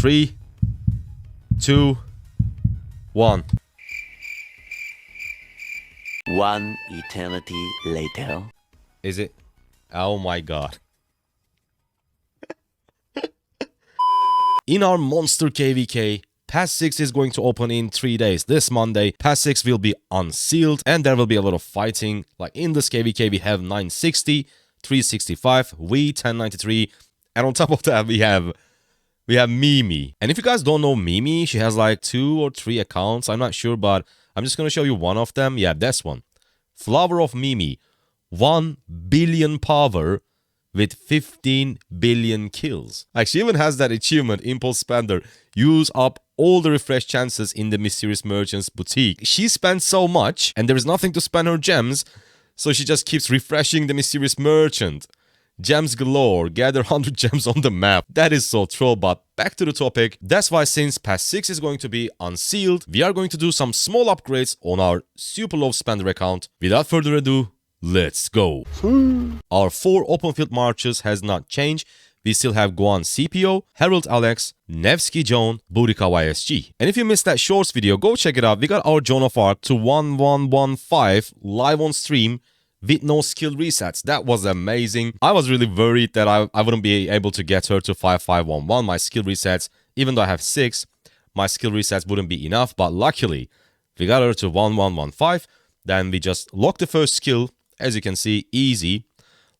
3, 2, 1. One eternity later. Is it? Oh my god. In our monster KvK, Patch 6 is going to open in 3 days. This Monday, Patch 6 will be unsealed and there will be a lot of fighting. Like in this KvK, we have 960, 365, 1093, and on top of that, we have Mimi. And if you guys don't know Mimi, she has like 2 or 3 accounts. I'm not sure, but I'm just going to show you one of them. Yeah, this one. Flower of Mimi. 1 billion power with 15 billion kills. Like, she even has that achievement, Impulse Spender. Use up all the refresh chances in the Mysterious Merchant's boutique. She spends so much, and there is nothing to spend her gems, so she just keeps refreshing the Mysterious Merchant. Gems galore, gather 100 gems on the map. That is so troll, but back to the topic. That's why since Patch 6 is going to be unsealed, we are going to do some small upgrades on our super low spender account. Without further ado, let's go. Our 4 open field marches has not changed. We still have Guan CPO, Harold Alex, Nevsky Joan, Boudica YSG. And if you missed that shorts video, go check it out. We got our Joan of Arc to 1115 live on stream with no skill resets. That was amazing. I was really worried that I wouldn't be able to get her to 5511. My skill resets, even though I have 6, my skill resets wouldn't be enough. But luckily, we got her to 1115. Then we just lock the first skill. As you can see, easy.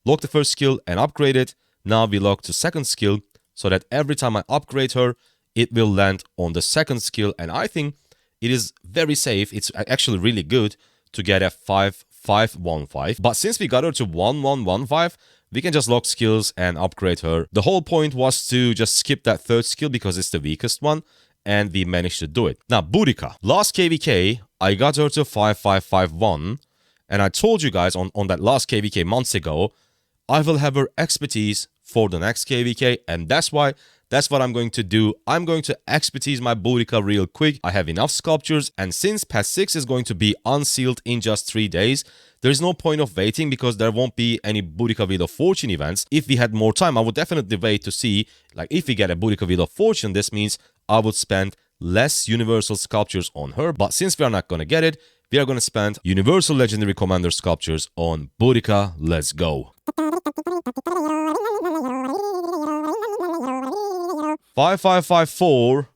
Lock the first skill and upgrade it. Now we lock the second skill so that every time I upgrade her, it will land on the second skill. And I think it is very safe. It's actually really good to get a 5515. But since we got her to 1115, we can just lock skills and upgrade her. The whole point was to just skip that third skill because it's the weakest one. And we managed to do it. Now, Boudica. Last KvK, I got her to 5551. And I told you guys on that last KvK months ago, I will have her expertise for the next KvK. And that's what I'm going to do. I'm going to expertise my Boudica real quick. I have enough sculptures. And since Patch 6 is going to be unsealed in just 3 days, there's no point of waiting because there won't be any Boudica Wheel of Fortune events. If we had more time, I would definitely wait to see, like, if we get a Boudica Wheel of Fortune, this means I would spend less universal sculptures on her. But since we are not going to get it, we are going to spend universal legendary commander sculptures on Boudica. Let's go. 5554.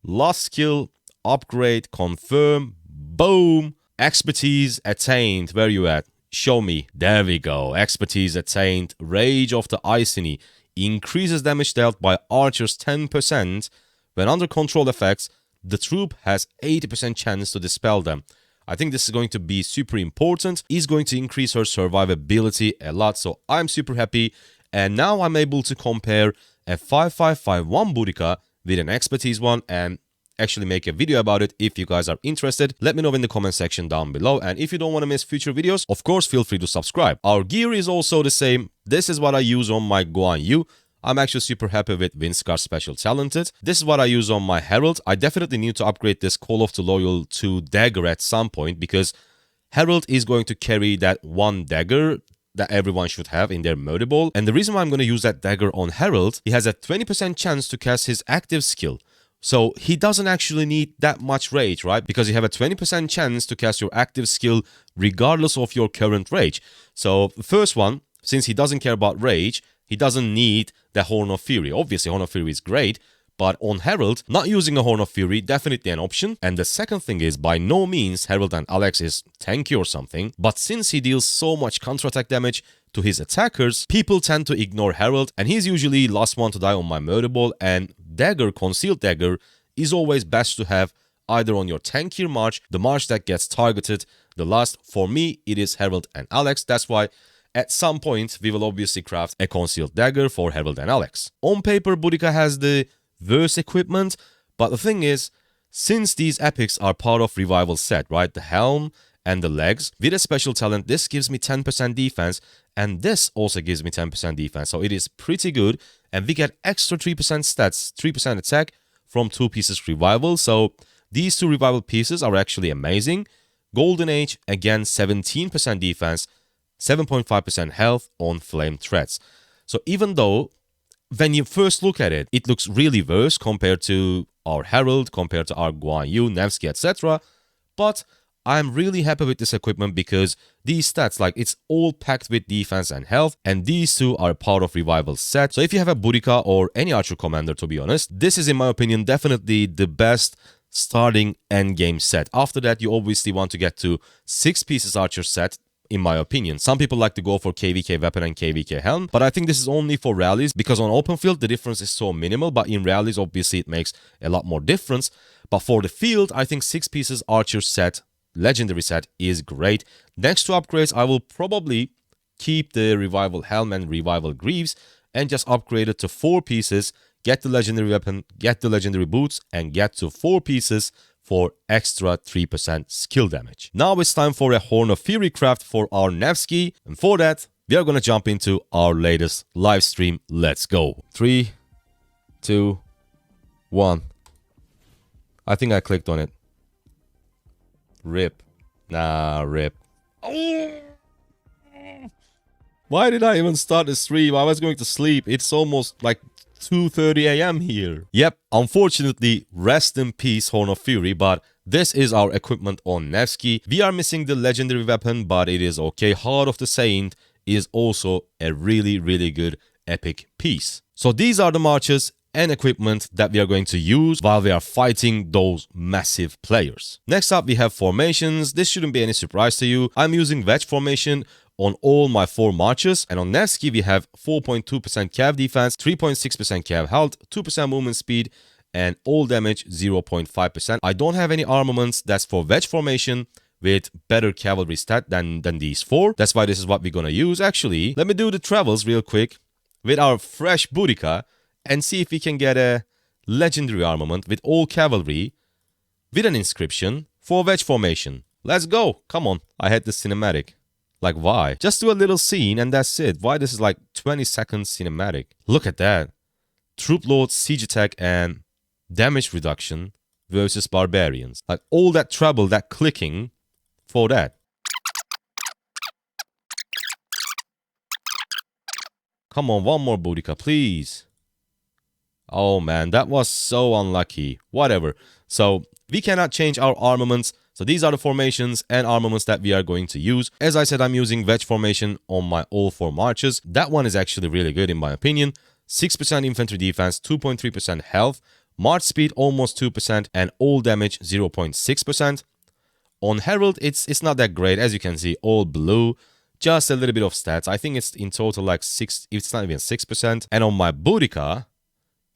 Last skill, upgrade, confirm, boom. Expertise attained. Where you at? Show me. There we go. Expertise attained. Rage of the Iceni. Increases damage dealt by archers 10%. When under control effects, the troop has 80% chance to dispel them. I think this is going to be super important. It's going to increase her survivability a lot, so I'm super happy. And now I'm able to compare a 5551 Boudica with an expertise one and actually make a video about it. If you guys are interested, let me know in the comment section down below. And if you don't want to miss future videos, of course, feel free to subscribe. Our gear is also the same. This is what I use on my Guan Yu. I'm actually super happy with Windscar Special Talented. This is what I use on my Herald. I definitely need to upgrade this Call of the Loyal to Dagger at some point because Herald is going to carry that one dagger that everyone should have in their murder ball. And the reason why I'm going to use that dagger on Herald, he has a 20% chance to cast his active skill. So he doesn't actually need that much rage, right? Because you have a 20% chance to cast your active skill regardless of your current rage. So the first one, since he doesn't care about rage, he doesn't need the Horn of Fury. Obviously, Horn of Fury is great, but on Herald, not using a Horn of Fury, definitely an option. And the second thing is, by no means Herald and Alex is tanky or something, but since he deals so much counterattack damage to his attackers, people tend to ignore Herald, and he's usually last one to die on my murder ball, and Dagger, Concealed Dagger, is always best to have either on your tankier march, the march that gets targeted the last. For me, it is Herald and Alex. That's why at some point, we will obviously craft a Concealed Dagger for Herald and Alex. On paper, Boudica has the worst equipment, but the thing is, since these epics are part of Revival set, right? The helm and the legs, with a special talent, this gives me 10% defense, and this also gives me 10% defense. So it is pretty good, and we get extra 3% stats, 3% attack from 2 pieces Revival. So these 2 Revival pieces are actually amazing. Golden Age, again, 17% defense, 7.5% health on flame threats. So even though when you first look at it, it looks really worse compared to our Herald, compared to our Guan Yu, Nevsky, etc. But I'm really happy with this equipment because these stats, like, it's all packed with defense and health, and these two are part of Revival set. So if you have a Boudica or any archer commander, to be honest, this is, in my opinion, definitely the best starting endgame set. After that, you obviously want to get to 6 pieces archer set, in my opinion. Some people like to go for KvK weapon and KvK helm, but I think this is only for rallies because on open field the difference is so minimal, but in rallies obviously it makes a lot more difference. But for the field, I think 6 pieces archer set, legendary set, is great. Next to upgrades, I will probably keep the Revival helm and Revival greaves and just upgrade it to 4 pieces, get the legendary weapon, get the legendary boots, and get to 4 pieces for extra 3% skill damage. Now it's time for a Horn of Fury craft for our Nevsky, and for that, we are gonna jump into our latest live stream. Let's go. 3, 2, 1. I think I clicked on it. Rip. Nah, rip. Oh! Why did I even start the stream? I was going to sleep. It's almost like 2:30 a.m. here. Yep, unfortunately, rest in peace, Horn of Fury, but this is our equipment on Nevsky. We are missing the legendary weapon, but it is okay. Heart of the Saint is also a really, really good epic piece. So these are the marches and equipment that we are going to use while we are fighting those massive players. Next up, we have formations. This shouldn't be any surprise to you. I'm using wedge formation on all my 4 marches, and on Nevsky we have 4.2% cav defense, 3.6% cav health, 2% movement speed, and all damage 0.5%. I don't have any armaments. That's for wedge formation with better cavalry stat than these 4. That's why this is what we're gonna use. Actually, let me do the travels real quick with our fresh Boudica and see if we can get a legendary armament with all cavalry with an inscription for wedge formation. Let's go. Come on. I had the cinematic. Like, why? Just do a little scene and that's it. Why this is like 20 seconds cinematic? Look at that. Troop load, siege attack, and damage reduction versus barbarians. Like, all that trouble, that clicking for that. Come on, one more Boudica, please. Oh man, that was so unlucky. Whatever. So, we cannot change our armaments. So these are the formations and armaments that we are going to use. As I said, I'm using wedge formation on my all 4 marches. That one is actually really good in my opinion. 6% infantry defense, 2.3% health, march speed almost 2%, and all damage 0.6%. On Herald, it's not that great. As you can see, all blue, just a little bit of stats. I think it's in total like 6, it's not even 6%. And on my Boudica,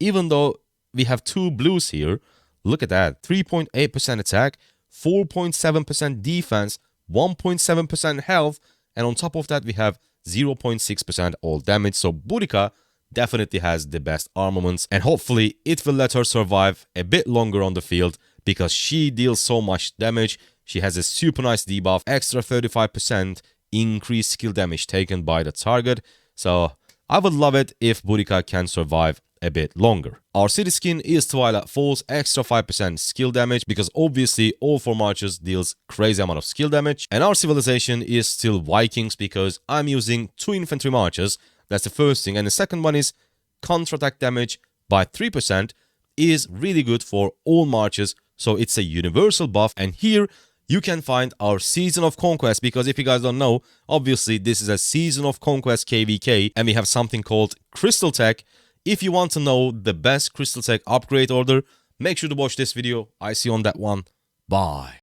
even though we have 2 blues here, look at that, 3.8% attack, 4.7% defense, 1.7% health, and on top of that we have 0.6% all damage. So Boudica definitely has the best armaments, and hopefully it will let her survive a bit longer on the field because she deals so much damage. She has a super nice debuff, extra 35% increased skill damage taken by the target. So I would love it if Boudica can survive a bit longer. Our city skin is Twilight Falls, extra 5% skill damage because obviously all 4 marches deals crazy amount of skill damage. And our civilization is still Vikings because I'm using 2 infantry marches. That's the first thing. And the second one is counterattack damage by 3% is really good for all marches. So it's a universal buff. And here you can find our Season of Conquest, because if you guys don't know, obviously this is a Season of Conquest KvK and we have something called Crystal Tech. If you want to know the best Crystal Tech upgrade order, make sure to watch this video. I see you on that one. Bye.